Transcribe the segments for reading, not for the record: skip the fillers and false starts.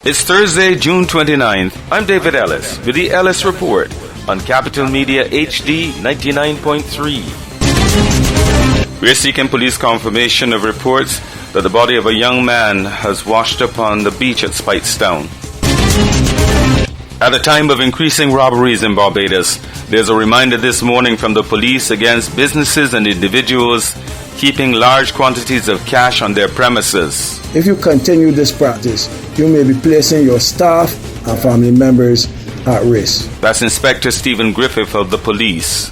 It's Thursday, June 29th. I'm David Ellis with the Ellis Report on Capital Media HD 99.3. We're seeking police confirmation of reports that the body of a young man has washed up on the beach at Speightstown. At a time of increasing robberies in Barbados, there's a reminder this morning from the police against businesses and individuals keeping large quantities of cash on their premises. If you continue this practice, you may be placing your staff and family members at risk. That's Inspector Stephen Griffith of the police.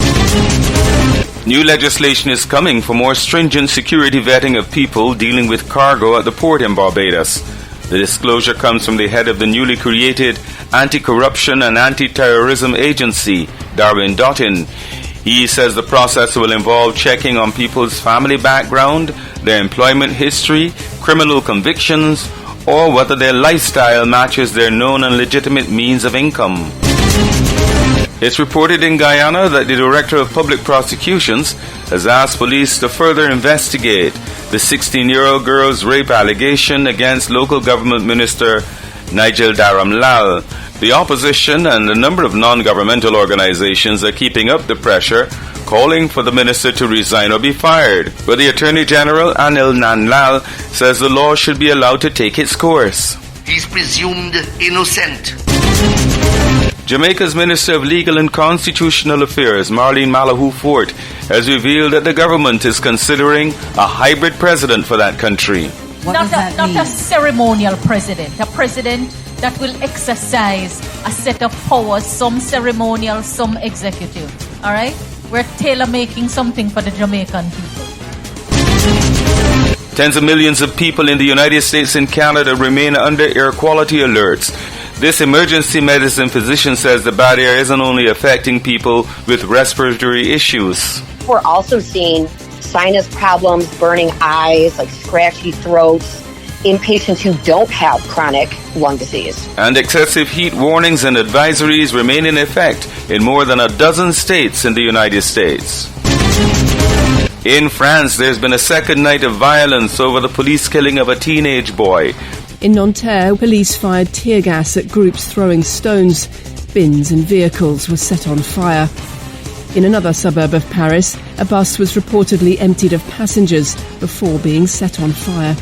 New legislation is coming for more stringent security vetting of people dealing with cargo at the port in Barbados. The disclosure comes from the head of the newly created Anti-Corruption and Anti-Terrorism Agency, Darwin Dottin. He says the process will involve checking on people's family background, their employment history, criminal convictions, or whether their lifestyle matches their known and legitimate means of income. It's reported in Guyana that the Director of Public Prosecutions has asked police to further investigate the 16-year-old girl's rape allegation against local government minister Nigel Daram Lal. The opposition and a number of non-governmental organizations are keeping up the pressure, calling for the minister to resign or be fired. But the Attorney General, Anil Nanlal, says the law should be allowed to take its course. He's presumed innocent. Jamaica's Minister of Legal and Constitutional Affairs, Marlene Malahoo Fort, has revealed that the government is considering a hybrid president for that country. Not a ceremonial president, a president that will exercise a set of powers, some ceremonial, some executive. All right? We're tailor-making something for the Jamaican people. Tens of millions of people in the United States and Canada remain under air quality alerts. This emergency medicine physician says the bad air isn't only affecting people with respiratory issues. We're also seeing sinus problems, burning eyes, like scratchy throats, in patients who don't have chronic lung disease. And excessive heat warnings and advisories remain in effect in more than a dozen states in the United States. In France, there's been a second night of violence over the police killing of a teenage boy. In Nanterre, police fired tear gas at groups throwing stones. Bins and vehicles were set on fire. In another suburb of Paris, a bus was reportedly emptied of passengers before being set on fire.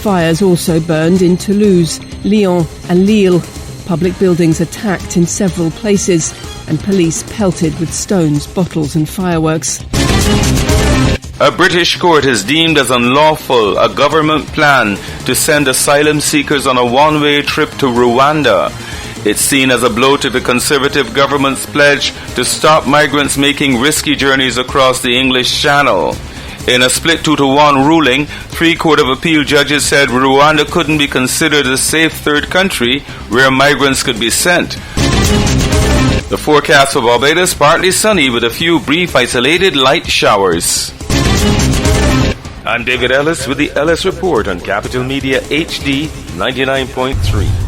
Fires also burned in Toulouse, Lyon and Lille. Public buildings attacked in several places and police pelted with stones, bottles and fireworks. A British court has deemed as unlawful a government plan to send asylum seekers on a one-way trip to Rwanda. It's seen as a blow to the Conservative government's pledge to stop migrants making risky journeys across the English Channel. In a split 2-1 ruling, 3 Court of Appeal judges said Rwanda couldn't be considered a safe third country where migrants could be sent. The forecast for Barbados, partly sunny with a few brief isolated light showers. I'm David Ellis with the Ellis Report on Capital Media HD 99.3.